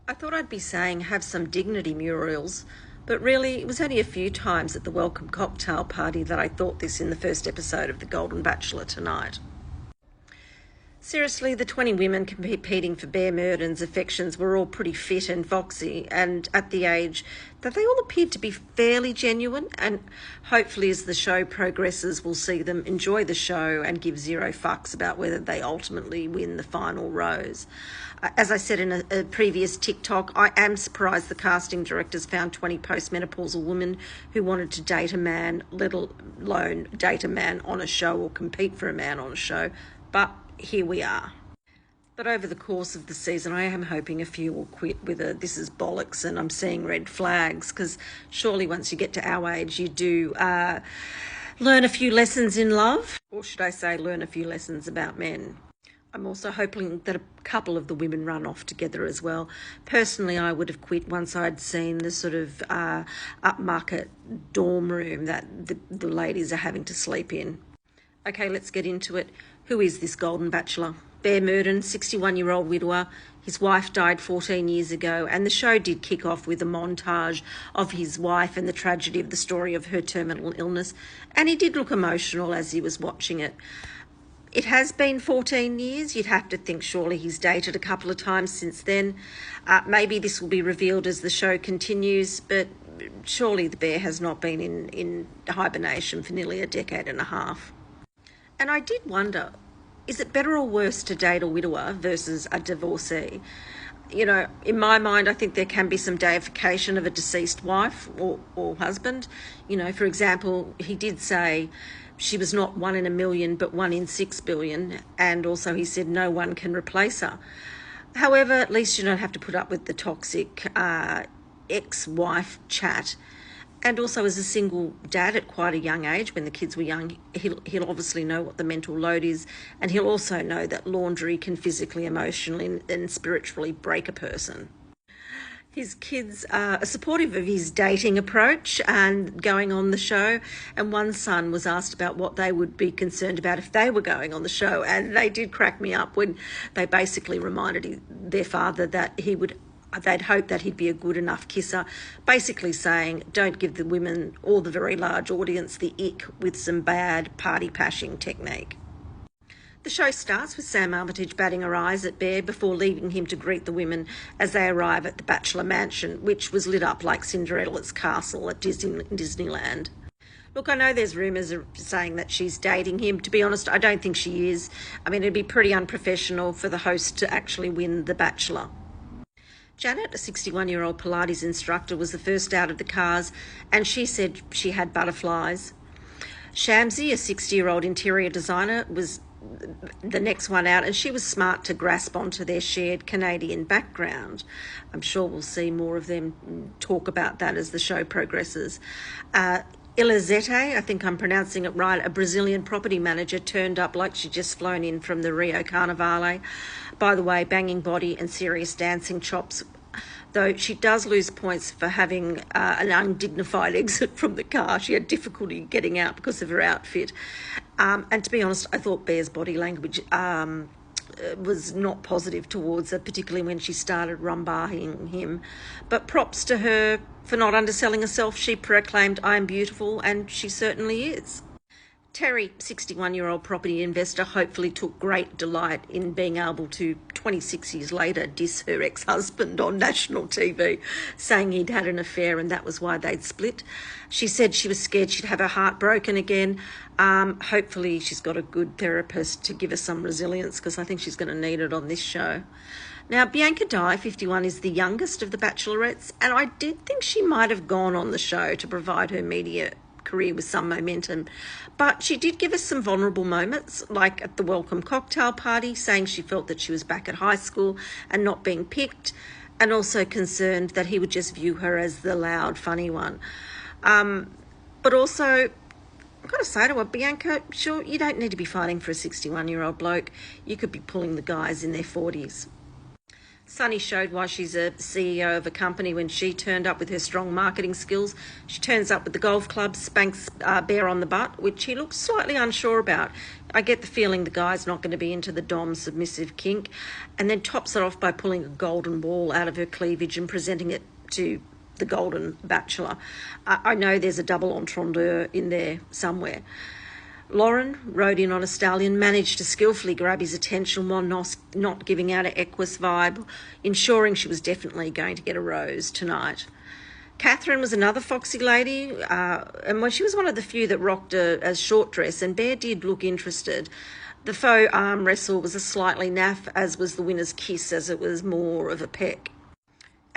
I thought I'd be saying have some dignity, Muriels, but really it was only a few times at the welcome cocktail party that I thought this in the first episode of The Golden Bachelor tonight. Seriously, the 20 women competing for Bear Murden's affections were all pretty fit and foxy, and at the age that they all appeared to be fairly genuine, and hopefully as the show progresses we'll see them enjoy the show and give zero fucks about whether they ultimately win the final rose. As I said in a previous TikTok, I am surprised the casting directors found 20 postmenopausal women who wanted to date a man, let alone date a man on a show or compete for a man on a show, but here we are. But over the course of the season, I am hoping a few will quit with a "this is bollocks" and "I'm seeing red flags," because surely once you get to our age, you do learn a few lessons in love, or should I say learn a few lessons about men. I'm also hoping that a couple of the women run off together as well. Personally, I would have quit once I'd seen the sort of upmarket dorm room that the ladies are having to sleep in. Okay, let's get into it. Who is this Golden Bachelor? Bear Murden, 61-year-old widower. His wife died 14 years ago, and the show did kick off with a montage of his wife and the tragedy of the story of her terminal illness, and he did look emotional as he was watching it. It has been 14 years. You'd have to think surely he's dated a couple of times since then. Maybe this will be revealed as the show continues, but surely the bear has not been in hibernation for nearly a decade and a half. And I did wonder, is it better or worse to date a widower versus a divorcee? You know, in my mind, I think there can be some deification of a deceased wife or husband. You know, for example, he did say she was not 1 in a million, but 1 in 6 billion. And also he said no one can replace her. However, at least you don't have to put up with the toxic ex-wife chat. And also as a single dad at quite a young age, when the kids were young, he'll obviously know what the mental load is, and he'll also know that laundry can physically, emotionally and spiritually break a person. His kids are supportive of his dating approach and going on the show, and one son was asked about what they would be concerned about if they were going on the show, and they did crack me up when they basically reminded their father that they'd hoped that he'd be a good enough kisser, basically saying don't give the women or the very large audience the ick with some bad party pashing technique. The show starts with Sam Armitage batting her eyes at Bear before leaving him to greet the women as they arrive at the Bachelor Mansion, which was lit up like Cinderella's castle at Disneyland. Look, I know there's rumours saying that she's dating him. To be honest, I don't think she is. I mean, it'd be pretty unprofessional for the host to actually win The Bachelor. Janet, a 61-year-old Pilates instructor, was the first out of the cars, and she said she had butterflies. Shamsi, a 60-year-old interior designer, was the next one out, and she was smart to grasp onto their shared Canadian background. I'm sure we'll see more of them talk about that as the show progresses. Ilizete, I think I'm pronouncing it right, a Brazilian property manager, turned up like she'd just flown in from the Rio Carnivale. By the way, banging body and serious dancing chops, though she does lose points for having an undignified exit from the car. She had difficulty getting out because of her outfit. And to be honest, I thought Bear's body language was not positive towards her, particularly when she started rumbaing him. But props to her for not underselling herself. She proclaimed, "I am beautiful," and she certainly is. Terry, 61-year-old property investor, hopefully took great delight in being able to, 26 years later, diss her ex-husband on national TV, saying he'd had an affair and that was why they'd split. She said she was scared she'd have her heart broken again. Hopefully she's got a good therapist to give her some resilience, because I think she's going to need it on this show. Now, Bianca Dye, 51, is the youngest of the bachelorettes, and I did think she might have gone on the show to provide her media career with some momentum, but she did give us some vulnerable moments, like at the welcome cocktail party, saying she felt that she was back at high school and not being picked, and also concerned that he would just view her as the loud, funny one. But also, I've got to say to her, Bianca, sure, you don't need to be fighting for a 61-year-old bloke. You could be pulling the guys in their 40s. Sunny showed why she's a CEO of a company when she turned up with her strong marketing skills. She turns up with the golf club, spanks Bear on the butt, which he looks slightly unsure about. I get the feeling the guy's not going to be into the dom submissive kink, and then tops it off by pulling a golden ball out of her cleavage and presenting it to the golden bachelor. I know there's a double entendre in there somewhere. Lauren rode in on a stallion, managed to skillfully grab his attention while not giving out an Equus vibe, ensuring she was definitely going to get a rose tonight. Catherine was another foxy lady, and she was one of the few that rocked a short dress, and Bear did look interested. The faux arm wrestle was a slightly naff, as was the winner's kiss, as it was more of a peck.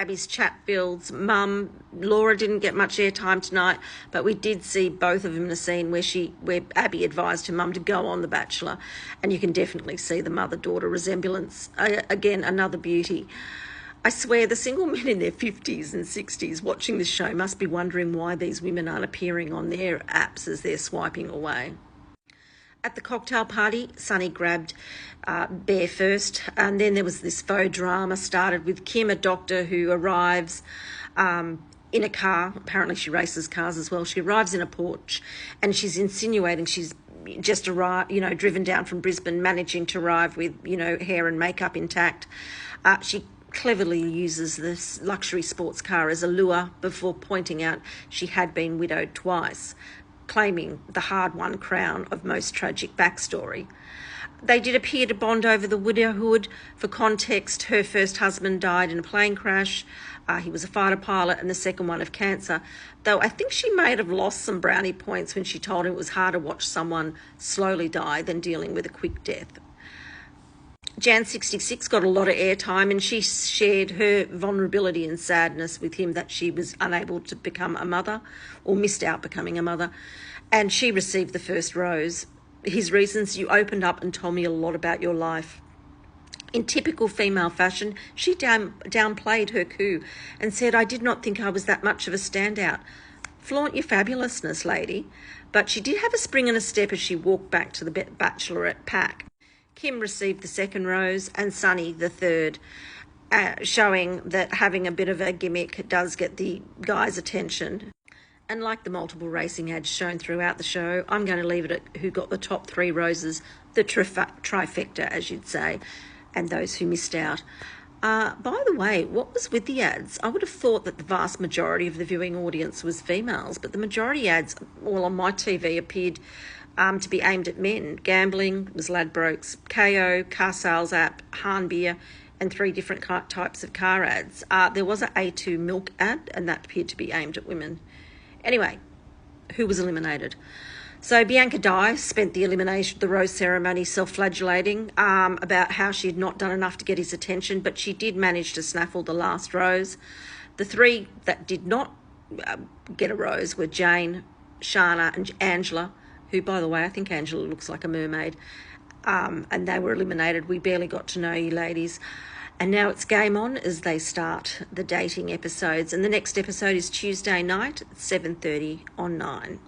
Abby's Chatfield's mum, Laura, didn't get much airtime tonight, but we did see both of them in a scene where Abby advised her mum to go on The Bachelor, and you can definitely see the mother-daughter resemblance. Again, another beauty. I swear the single men in their 50s and 60s watching this show must be wondering why these women aren't appearing on their apps as they're swiping away. At the cocktail party, Sunny grabbed Bear first, and then there was this faux drama started with Kim, a doctor who arrives in a car. Apparently she races cars as well. She arrives in a Porsche, and she's insinuating she's just arrived, driven down from Brisbane, managing to arrive with, hair and makeup intact. She cleverly uses this luxury sports car as a lure before pointing out she had been widowed twice, claiming the hard-won crown of most tragic backstory. They did appear to bond over the widowhood. For context, her first husband died in a plane crash. He was a fighter pilot, and the second one of cancer, though I think she may have lost some brownie points when she told him it was harder to watch someone slowly die than dealing with a quick death. Jan 66 got a lot of airtime, and she shared her vulnerability and sadness with him that she was unable to become a mother, or missed out becoming a mother, and she received the first rose. His reasons: you opened up and told me a lot about your life. In typical female fashion, she downplayed her coup and said, I did not think I was that much of a standout. Flaunt your fabulousness, lady. But she did have a spring and a step as she walked back to the bachelorette pack. Kim received the second rose and Sunny the third, showing that having a bit of a gimmick does get the guy's attention. And like the multiple racing ads shown throughout the show, I'm going to leave it at who got the top 3 roses, the trifecta, as you'd say, and those who missed out. By the way, what was with the ads? I would have thought that the vast majority of the viewing audience was females, but the majority ads, all on my TV, appeared to be aimed at men. Gambling was Ladbrokes, KO, car sales app, Hahn Beer, and 3 different types of car ads. There was an A2 milk ad, and that appeared to be aimed at women. Anyway, who was eliminated? So Bianca Dye spent the rose ceremony self-flagellating about how she had not done enough to get his attention, but she did manage to snaffle the last rose. The 3 that did not get a rose were Jane, Shana, and Angela, who, by the way, I think Angela looks like a mermaid, and they were eliminated. We barely got to know you, ladies. And now it's game on as they start the dating episodes. And the next episode is Tuesday night at 7:30 on 9.